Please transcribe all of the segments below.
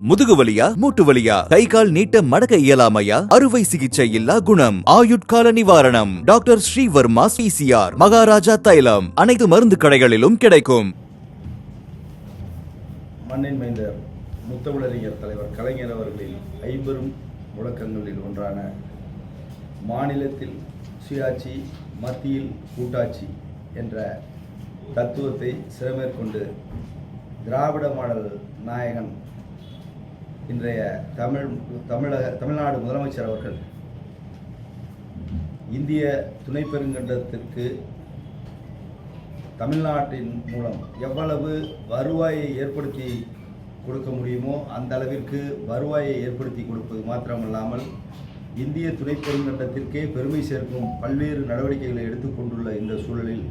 முதுகு வலியா மூட்டு வலியா கை கால் நீட்ட மடக்க இயலாமையா அறுவை சிகிச்சை இல்லா குணம் ஆயுட்கால நிவாரணம் டாக்டர் ஸ்ரீவர்மா பிசிஆர் மகாராஜா தைலம் அனைத்து மருந்து கடைகளிலும் கிடைக்கும். மண்ணின் மைந்தர் முத்தமிழறிஞர் தலைவர் கலைஞர் அவர்களின் ஐம்பெரும் முழக்கங்களில் ஒன்றான மாநிலத்தில் சுயாட்சி மத்தியில் கூட்டாட்சி என்ற தத்துவத்தை சிறமேற்கொண்டு திராவிட மாடல் நாயகன் இன்றைய தமிழ்நாடு முதலமைச்சர் அவர்கள் இந்திய துணை பெருங்கண்டத்திற்கு தமிழ்நாட்டின் மூலம் எவ்வளவு வருவாயை ஏற்படுத்தி கொடுக்க முடியுமோ அந்த அளவிற்கு வருவாயை ஏற்படுத்தி கொடுப்பது மாத்திரமல்லாமல் இந்திய துணை பெருங்கண்டத்திற்கே பெருமை சேர்க்கும் பல்வேறு நடவடிக்கைகளை எடுத்துக்கொண்டுள்ள இந்த சூழலில்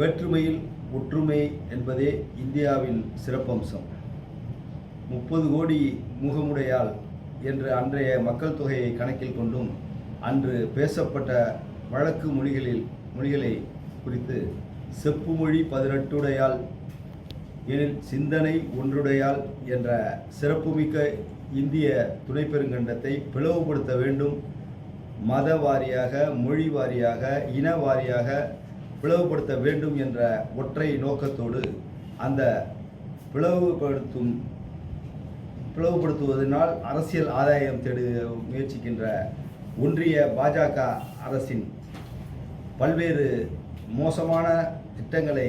வேற்றுமையில் ஒற்றுமை என்பதே இந்தியாவின் சிறப்பம்சம். 30 கோடி முகமுடையாள் என்று அன்றைய மக்கள் தொகையை கணக்கில் கொண்டும் அன்று பேசப்பட்ட வழக்கு மொழிகளை குறித்து செப்பு மொழி 18 எனில் சிந்தனை ஒன்றுடையாள் என்ற சிறப்புமிக்க இந்திய துணை பெருங்கண்டத்தை பிளவுபடுத்த வேண்டும், மத வாரியாக மொழி வாரியாக இன வாரியாக பிளவுபடுத்த வேண்டும் என்ற ஒற்றை நோக்கத்தோடு அந்த பிளவுபடுத்துவதனால் அரசியல் ஆதாயம் தேட முயற்சிக்கின்ற ஒன்றிய பாஜக அரசின் பல்வேறு மோசமான திட்டங்களை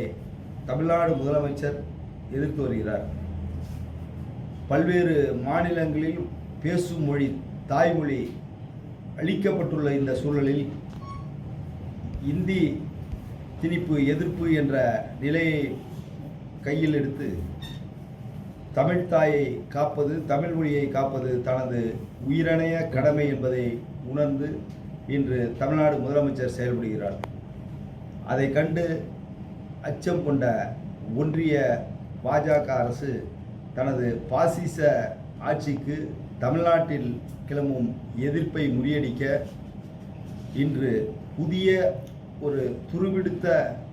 தமிழ்நாடு முதலமைச்சர் எதிர்த்து வருகிறார். பல்வேறு மாநிலங்களில் பேசும் மொழி தாய்மொழி அளிக்கப்பட்டுள்ள இந்த சூழலில் இந்தி திணிப்பு எதிர்ப்பு என்ற நிலையை கையில் எடுத்து தமிழ் தாயை காப்பது, தமிழ் மொழியை காப்பது தனது உயிரணைய கடமை என்பதை உணர்ந்து இன்று தமிழ்நாடு முதலமைச்சர் செயல்படுகிறார். அதை கண்டு அச்சம் கொண்ட ஒன்றிய பாஜக அரசு தனது பாசிச ஆட்சிக்கு தமிழ்நாட்டில் கிளம்பும் எதிர்ப்பை முறியடிக்க இன்று புதிய ஒரு துருவிடுத்த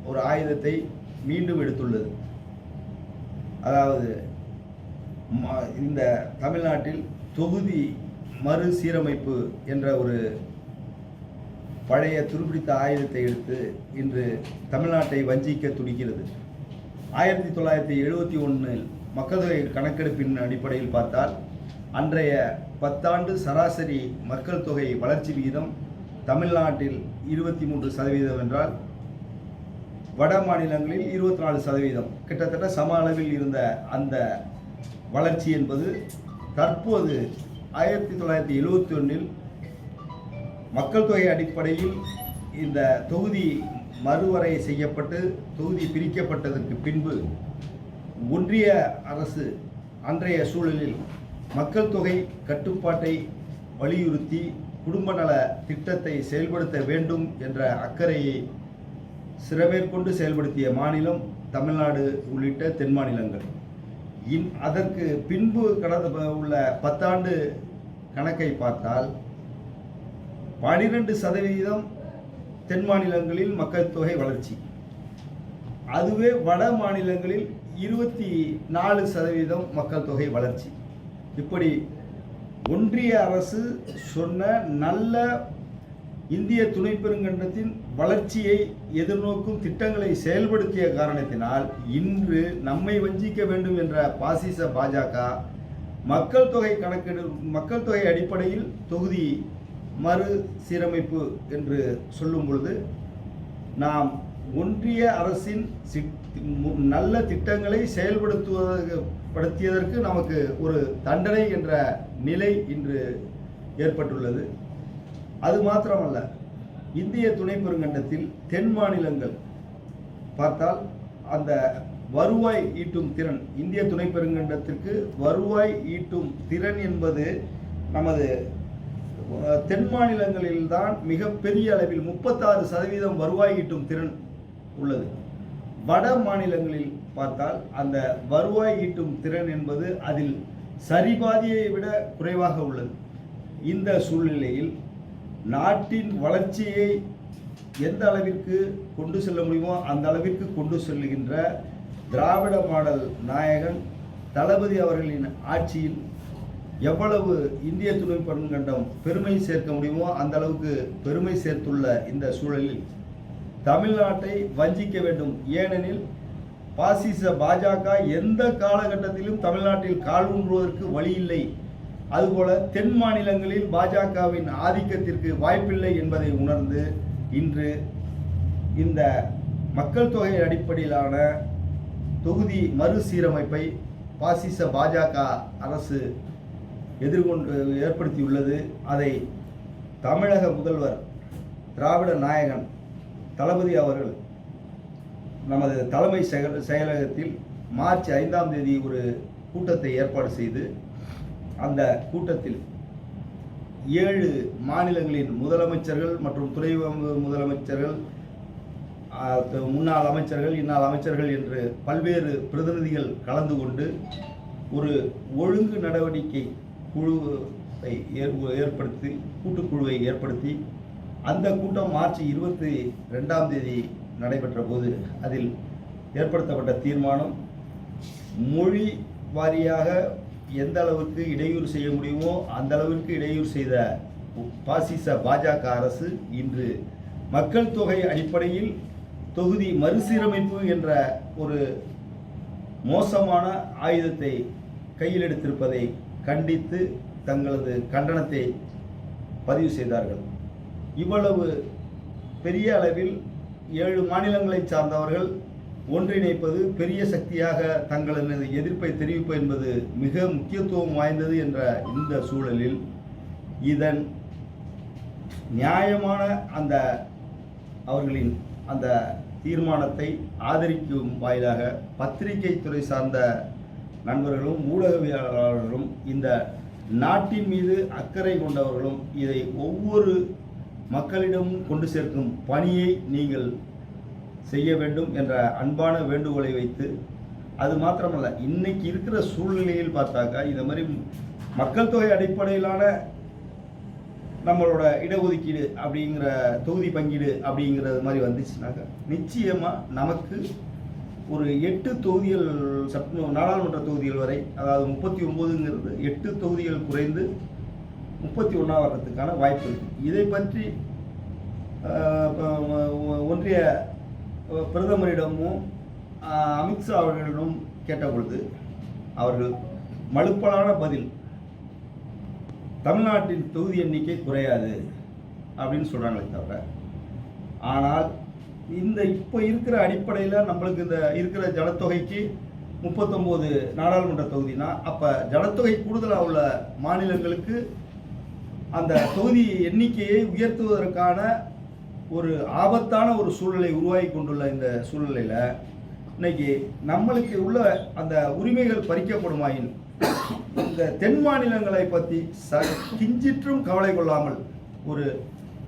ஒரு ஆயுதத்தை மீண்டும் எடுத்துள்ளது. அதாவது இந்த தமிழ்நாட்டில் தொகுதி மறுசீரமைப்பு என்ற ஒரு பழைய துருப்பிடித்த ஆயுதத்தை எடுத்து இன்று தமிழ்நாட்டை வஞ்சிக்க துடிக்கிறது. 1971 மக்கள் தொகை கணக்கெடுப்பின் அடிப்படையில் பார்த்தால் அன்றைய 10 ஆண்டு சராசரி மக்கள் தொகை வளர்ச்சி விகிதம் தமிழ்நாட்டில் 23% என்றால் வட மாநிலங்களில் 24%, கிட்டத்தட்ட சம அளவில் இருந்த அந்த வளர்ச்சி என்பது தற்போது 1971 மக்கள் தொகை அடிப்படையில் இந்த தொகுதி மறுவரை செய்யப்பட்டு தொகுதி பிரிக்கப்பட்டதற்கு பின்பு ஒன்றிய அரசு அன்றைய சூழலில் மக்கள் தொகை கட்டுப்பாட்டை வலியுறுத்தி குடும்ப நல திட்டத்தை செயல்படுத்த வேண்டும் என்ற அக்கறையை சிறமேற்கொண்டு செயல்படுத்திய மாநிலம் தமிழ்நாடு உள்ளிட்ட தென் மாநிலங்கள். அதற்கு பின்பு கடந்த உள்ள 10 ஆண்டு கணக்கை பார்த்தால் 12% தென் மாநிலங்களில் மக்கள் தொகை வளர்ச்சி, அதுவே வட மாநிலங்களில் 24% மக்கள் தொகை வளர்ச்சி. இப்படி ஒன்றிய அரசு சொன்ன நல்ல இந்திய துணை பெருங்கண்டத்தின் வளர்ச்சியை எதிர்நோக்கும் திட்டங்களை செயல்படுத்திய காரணத்தினால் இன்று நம்மை வஞ்சிக்க வேண்டும் என்ற பாசிச பாஜக மக்கள் தொகை அடிப்படையில் தொகுதி மறு சீரமைப்பு என்று சொல்லும் பொழுது நாம் ஒன்றிய அரசின் நல்ல திட்டங்களை செயல்படுத்தியதற்கு நமக்கு ஒரு தண்டனை என்ற நிலை இன்று ஏற்பட்டுள்ளது. அது மாத்திரமல்ல, இந்திய துணை பெருங்கண்டத்தில் தென் மாநிலங்கள் பார்த்தால் அந்த வருவாய் ஈட்டும் திறன், இந்திய துணை பெருங்கண்டத்திற்கு வருவாய் ஈட்டும் திறன் என்பது நமது தென் மாநிலங்களில்தான் மிகப்பெரிய அளவில் 36% வருவாய் ஈட்டும் திறன் உள்ளது. வட மாநிலங்களில் பார்த்தால் அந்த வருவாய் ஈட்டும் திறன் என்பது அதில் சரிபாதியை விட குறைவாக உள்ளது. இந்த சூழ்நிலையில் நாட்டின் வளர்ச்சியை எந்த அளவிற்கு கொண்டு செல்ல முடியுமோ அந்த அளவிற்கு கொண்டு செல்லுகின்ற திராவிட மாடல் நாயகன் தளபதி அவர்களின் ஆட்சியில் எவ்வளவு இந்திய துணை பெருங்கண்டம் பெருமை சேர்க்க முடியுமோ அந்த அளவுக்கு பெருமை சேர்த்துள்ள இந்த சூழலில் தமிழ்நாட்டை வஞ்சிக்க வேண்டும். ஏனெனில் பாசிச பாஜக எந்த காலகட்டத்திலும் தமிழ்நாட்டில் கால் ஊன்றுவதற்கு வழி இல்லை. அதுபோல தென் மாநிலங்களில் பாஜகவின் ஆதிக்கத்திற்கு வாய்ப்பில்லை என்பதை உணர்ந்து இன்று இந்த மக்கள் தொகை அடிப்படையிலான தொகுதி மறுசீரமைப்பை பாசிச பாஜக அரசு ஏற்படுத்தியுள்ளது. அதை தமிழக முதல்வர் திராவிட நாயகன் தளபதி அவர்கள் நமது தலைமை செயலகத்தில் மார்ச் 5ஆம் தேதி ஒரு கூட்டத்தை ஏற்பாடு செய்து அந்த கூட்டத்தில் 7 மாநிலங்களின் முதலமைச்சர்கள் மற்றும் துணை முதலமைச்சர்கள், முன்னாள் அமைச்சர்கள், இந்நாள் அமைச்சர்கள் என்று பல்வேறு பிரதிநிதிகள் கலந்து கொண்டு ஒரு ஒழுங்கு நடவடிக்கை குழுவை ஏற்படுத்தி கூட்டுக்குழுவை ஏற்படுத்தி அந்த கூட்டம் மார்ச் 22ஆம் தேதி நடைபெற்ற போது அதில் ஏற்படுத்தப்பட்ட தீர்மானம் மொழி வாரியாக எந்த அளவுக்கு இடையூறு செய்ய முடியுமோ அந்த அளவிற்கு இடையூறு செய்த பாசிச பாஜக அரசு இன்று மக்கள் தொகை அடிப்படையில் தொகுதி மறுசீரமைப்பு என்ற ஒரு மோசமான ஆயுதத்தை கையில் எடுத்திருப்பதை கண்டித்து தங்களது கண்டனத்தை பதிவு செய்தார்கள். இவ்வளவு பெரிய அளவில் 7 மாநிலங்களை சார்ந்தவர்கள் ஒன்றிணைப்பது பெரிய சக்தியாக தங்களது எதிர்ப்பை தெரிவிப்பது என்பது மிக முக்கியத்துவம் வாய்ந்தது என்ற இந்த சூழலில் இதன் நியாயமான அந்த அவர்களின் அந்த தீர்மானத்தை ஆதரிக்கும் வாயிலாக பத்திரிகை துறை சார்ந்த நண்பர்களும் ஊடகவியலாளர்களும் இந்த நாட்டின் மீது அக்கறை கொண்டவர்களும் இதை ஒவ்வொரு மக்களிடமும் கொண்டு சேர்க்கும் பணியை நீங்கள் செய்ய வேண்டும் என்ற அன்பான வேண்டுகோளை வைத்து, அது மாத்திரமல்ல இன்னைக்கு இருக்கிற சூழ்நிலையில் பார்த்தாக்கா இந்த மாதிரி மக்கள் தொகை அடிப்படையிலான நம்மளோட இடஒதுக்கீடு அப்படிங்கிற தொகுதி பங்கீடு அப்படிங்கிறது மாதிரி வந்துச்சுனாக்கா நிச்சயமாக நமக்கு ஒரு 8 தொகுதிகள் நாடாளுமன்ற தொகுதிகள் வரை, அதாவது 39ங்கிறது 8 தொகுதிகள் குறைந்து 31 வர்றதுக்கான வாய்ப்பு இருக்குது. இதை பற்றி ஒன்றிய பிரதமரிடமும் அமித்ஷா அவர்களிடம் கேட்டபொழுது அவர்கள் மழுப்பலான பதில், தமிழ்நாட்டின் தொகுதி எண்ணிக்கை குறையாது அப்படின்னு சொல்கிறாங்களே தவிர, ஆனால் இந்த இப்போ இருக்கிற அடிப்படையில் நம்மளுக்கு இந்த இருக்கிற ஜனத்தொகைக்கு 39 நாடாளுமன்ற தொகுதினா, அப்போ ஜனத்தொகை கூடுதலாக உள்ள மாநிலங்களுக்கு அந்த தொகுதி எண்ணிக்கையை உயர்த்துவதற்கான ஒரு ஆபத்தான ஒரு சூழலை உருவாகி கொண்டுள்ள இந்த சூழ்நிலையில் இன்னைக்கு நம்மளுக்கு உள்ள அந்த உரிமைகள் பறிக்கப்படுமாயின் இந்த தென் மாநிலங்களை பற்றி கிஞ்சிற்றும் கவலை கொள்ளாமல் ஒரு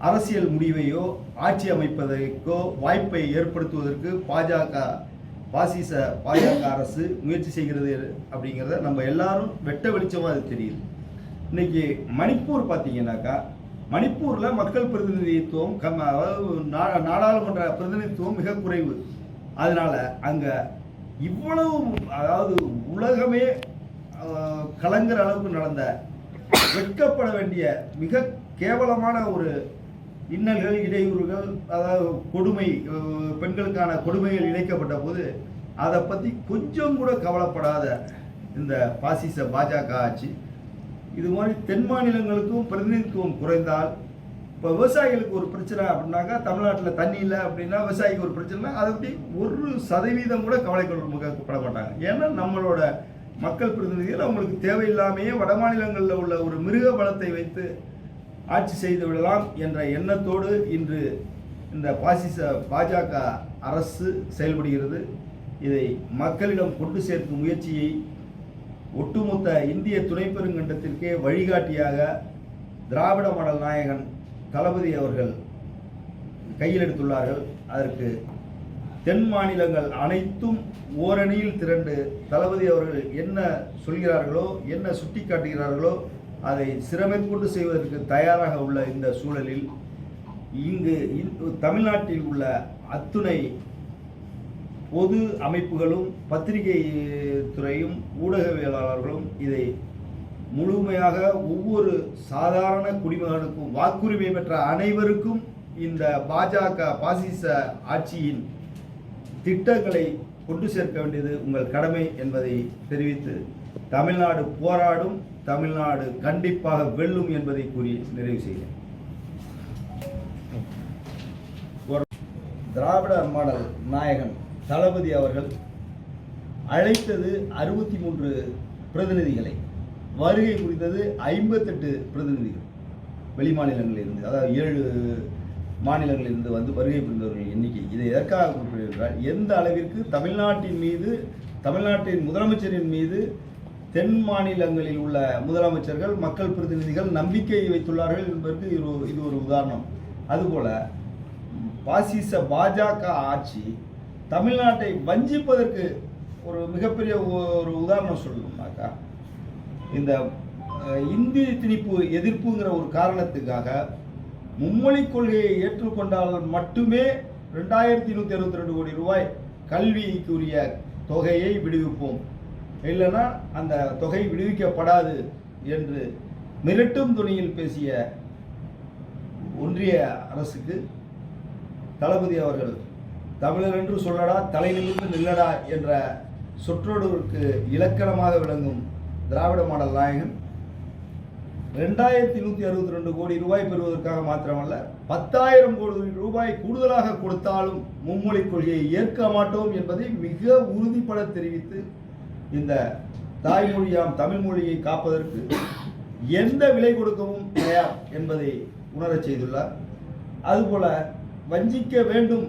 அரசியல் முடிவையோ ஆட்சி அமைப்பதற்கோ வாய்ப்பை ஏற்படுத்துவதற்கு பாசிச பாஜக அரசு முயற்சி செய்கிறது அப்படிங்கிறத நம்ம எல்லாரும் வெட்ட வெளிச்சமாக அது தெரியுது. இன்னைக்கு மணிப்பூர் பார்த்தீங்கன்னாக்கா, மணிப்பூரில் மக்கள் பிரதிநிதித்துவம் அதாவது நாடாளுமன்ற பிரதிநிதித்துவம் மிக குறைவு. அதனால அங்கே இவ்வளவு, அதாவது உலகமே கலங்குற அளவுக்கு நடந்த, வெட்கப்பட வேண்டிய மிக கேவலமான ஒரு இன்னல்கள், இடையூறுகள், அதாவது கொடுமை, பெண்களுக்கான கொடுமைகள் இழைக்கப்பட்ட போது அதை பற்றி கொஞ்சம் கூட கவலைப்படாத இந்த பாசிச பாஜக ஆட்சி இது மாதிரி தென் மாநிலங்களுக்கும் பிரதிநிதித்துவம் குறைந்தால், இப்போ விவசாயிகளுக்கு ஒரு பிரச்சனை அப்படின்னாக்கா, தமிழ்நாட்டில் தண்ணி இல்லை அப்படின்னா விவசாயிக்கு ஒரு பிரச்சனைனா அதை பற்றி 1% கூட கவலைப்பட மாட்டாங்க. ஏன்னா நம்மளோட மக்கள் பிரதிநிதிகள் அவங்களுக்கு தேவையில்லாமையே வட மாநிலங்களில் உள்ள ஒரு மிருக பலத்தை வைத்து ஆட்சி செய்து விடலாம் என்ற எண்ணத்தோடு இன்று இந்த பாசிச பாஜக அரசு செயல்படுகிறது. இதை மக்களிடம் கொண்டு சேர்க்கும் முயற்சியை ஒட்டுமொத்த இந்திய துணை பெருங்கண்டத்திற்கே வழிகாட்டியாக திராவிட மாடல் நாயகன் தளபதி அவர்கள் கையில் எடுத்துள்ளார்கள். அதற்கு தென் மாநிலங்கள் அனைத்தும் ஓரணியில் திரண்டு தளபதி அவர்கள் என்ன சொல்கிறார்களோ, என்ன சுட்டி காட்டுகிறார்களோ அதை சிரமேற்கொண்டு செய்வதற்கு தயாராக உள்ள இந்த சூழலில் இங்கு தமிழ்நாட்டில் உள்ள அத்துணை பொது அமைப்புகளும் பத்திரிகை துறையும் ஊடகவியலாளர்களும் இதை முழுமையாக ஒவ்வொரு சாதாரண குடிமகனுக்கும் வாக்குரிமை பெற்ற அனைவருக்கும் இந்த பாஜக பாசிச ஆட்சியின் திட்டங்களை கொண்டு சேர்க்க வேண்டியது உங்கள் கடமை என்பதை தெரிவித்து, தமிழ்நாடு போராடும், தமிழ்நாடு கண்டிப்பாக வெல்லும் என்பதை கூறி நிறைவு செய்கிறேன். திராவிட மாடல் நாயகன் தளபதி அவர்கள் அழைத்தது 63 பிரதிநிதிகளை, வருகை குறித்தது 58 பிரதிநிதிகள் வெளிமாநிலங்களில் இருந்து, அதாவது 7 மாநிலங்களில் இருந்து வந்து வருகை புரிந்தவர்கள் எண்ணிக்கை. இதை எதற்காக குறிப்பிடுகிறார்? எந்த அளவிற்கு தமிழ்நாட்டின் மீது, தமிழ்நாட்டின் முதலமைச்சரின் மீது தென் மாநிலங்களில் உள்ள முதலமைச்சர்கள், மக்கள் பிரதிநிதிகள் நம்பிக்கை வைத்துள்ளார்கள் என்பதற்கு இது ஒரு உதாரணம். அதுபோல பாசிச பாஜக ஆட்சி தமிழ்நாட்டை வஞ்சிப்பதற்கு ஒரு மிகப்பெரிய ஒரு உதாரணம் சொல்லணும்னாக்கா, இந்த இந்தி திணிப்பு எதிர்ப்புங்கிற ஒரு காரணத்துக்காக மும்மொழி கொள்கையை ஏற்றுக்கொண்டால் மட்டுமே 2162 கோடி ரூபாய் கல்விக்குரிய தொகையை விடுவிப்போம், இல்லைன்னா அந்த தொகை விடுவிக்கப்படாது என்று மிரட்டும் துணியில் பேசிய ஒன்றிய அரசுக்கு தளபதி அவர்கள் தமிழர் என்று சொல்லடா, தலை நிமிர்ந்து நில்லடா என்ற சொற்றொடருக்கு இலக்கணமாக விளங்கும் திராவிட மாடல் நாயகன் 2162 கோடி ரூபாய் பெறுவதற்காக மாத்திரமல்ல, 10,000 கோடி ரூபாய் கூடுதலாக கொடுத்தாலும் மும்மொழி கொள்கையை ஏற்க மாட்டோம் என்பதை மிக உறுதிப்பட தெரிவித்து, இந்த தாய்மொழியாம் தமிழ் மொழியை காப்பதற்கு எந்த விலை கொடுக்கவும் தயார் என்பதை உணரச் செய்துள்ளார். அதுபோல வஞ்சிக்க வேண்டும்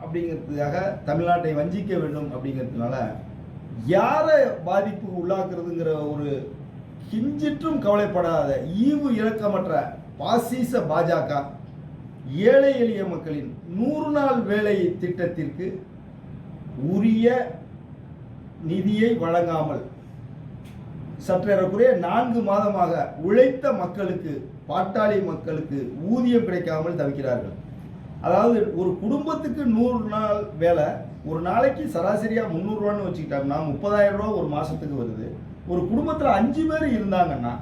அப்படிங்கிறதுக்காக, தமிழ்நாட்டை வஞ்சிக்க வேண்டும் அப்படிங்கிறதுனால யாரை பாதிப்புக்கு உள்ளாக்குறதுங்கிற ஒரு கிஞ்சிற்றும் கவலைப்படாத ஈவு இரக்கமற்ற பாசிச பாஜக ஏழை எளிய மக்களின் 100 நாள் வேலை திட்டத்திற்கு உரிய நிதியை வழங்காமல் சற்றேறக்குறைய 4 மாதமாக உழைத்த மக்களுக்கு, பாட்டாளி மக்களுக்கு ஊதியம் கிடைக்காமல் தவிக்கிறார்கள். அதாவது ஒரு குடும்பத்துக்கு 100 நாள் வேலை, ஒரு நாளைக்கு சராசரியாக 300 ரூபான்னு வச்சுக்கிட்டோம்னா 30,000 ரூபா ஒரு மாதத்துக்கு வருது. ஒரு குடும்பத்தில் 5 பேர் இருந்தாங்கன்னா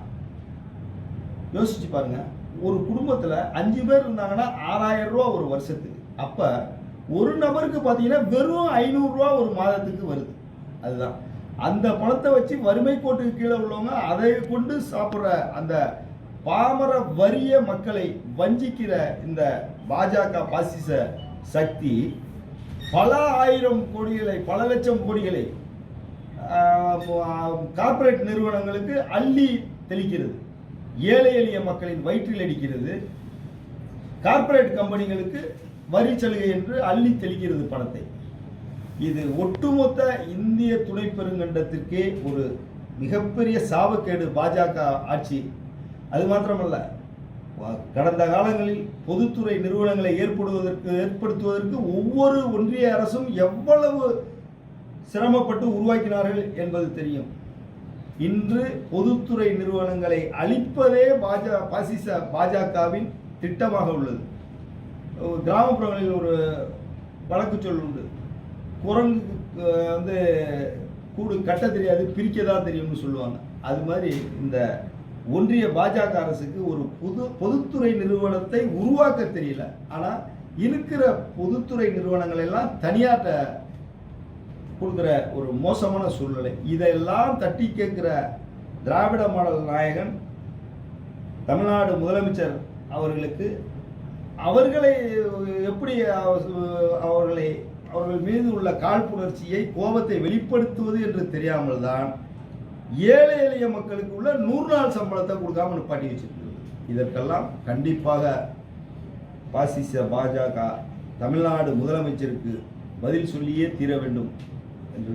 யோசிச்சு பாருங்க, ஒரு குடும்பத்தில் 5 பேர் இருந்தாங்கன்னா 6,000 ரூபா ஒரு வருஷத்துக்கு. அப்போ ஒரு நபருக்கு பார்த்தீங்கன்னா வெறும் 500 ரூபா ஒரு மாதத்துக்கு வருது. அதுதான் அந்த பணத்தை வச்சு வறுமை கோட்டுக்கு கீழே உள்ளவங்க அதை கொண்டு சாப்பிட்ற அந்த பாமர வறிய மக்களை வஞ்சிக்கிற இந்த பாஜக பாசிச சக்தி பல ஆயிரம் கோடிகளை, பல லட்சம் கோடிகளை கார்ப்பரேட் நிறுவனங்களுக்கு அள்ளி தெளிக்கிறது, ஏழை எளிய மக்களின் வயிற்றில் அடிக்கிறது, கார்ப்பரேட் கம்பெனிகளுக்கு வரி சலுகை என்று அள்ளி தெளிக்கிறது பணத்தை. இது ஒட்டுமொத்த இந்திய துணை பெருங்கண்டத்திற்கே ஒரு மிகப்பெரிய சாபக்கேடு பாஜக ஆட்சி. அது மாத்திரமல்ல, கடந்த காலங்களில் பொதுத்துறை நிறுவனங்களை ஏற்படுத்துவதற்கு ஒவ்வொரு ஒன்றிய அரசும் எவ்வளவு சிரமப்பட்டு உருவாக்கினார்கள் என்பது தெரியும். இன்று பொதுத்துறை நிறுவனங்களை அழிப்பதே பாசிச பாஜகவின் திட்டமாக உள்ளது. கிராமப்புறங்களில் ஒரு வழக்கு சொல் உண்டு, குரங்கு கூடு கட்ட தெரியாது, பிரிக்க தான் தெரியும்னு சொல்லுவாங்க. அது மாதிரி இந்த ஒன்றிய பாஜக அரசுக்கு ஒரு பொதுத்துறை நிறுவனத்தை உருவாக்க தெரியல. ஆனால் இருக்கிற பொதுத்துறை நிறுவனங்கள் எல்லாம் தனியார்ட்ட கொடுக்குற ஒரு மோசமான சூழ்நிலை. இதெல்லாம் தட்டி கேட்கிற திராவிட மாடல் நாயகன் தமிழ்நாடு முதலமைச்சர் அவர்களுக்கு அவர்களை எப்படி அவர்கள் மீது உள்ள காழ்ப்புணர்ச்சியை, கோபத்தை வெளிப்படுத்துவது என்று தெரியாமல் தான் ஏழை எளிய மக்களுக்கு உள்ள 100 நாள் சம்பளத்தை கொடுக்காம நிப்பாட்டி வச்சிருக்கிறது. இதற்கெல்லாம் கண்டிப்பாக பாசிச பாஜக தமிழ்நாடு முதலமைச்சருக்கு பதில் சொல்லியே தீர வேண்டும் என்று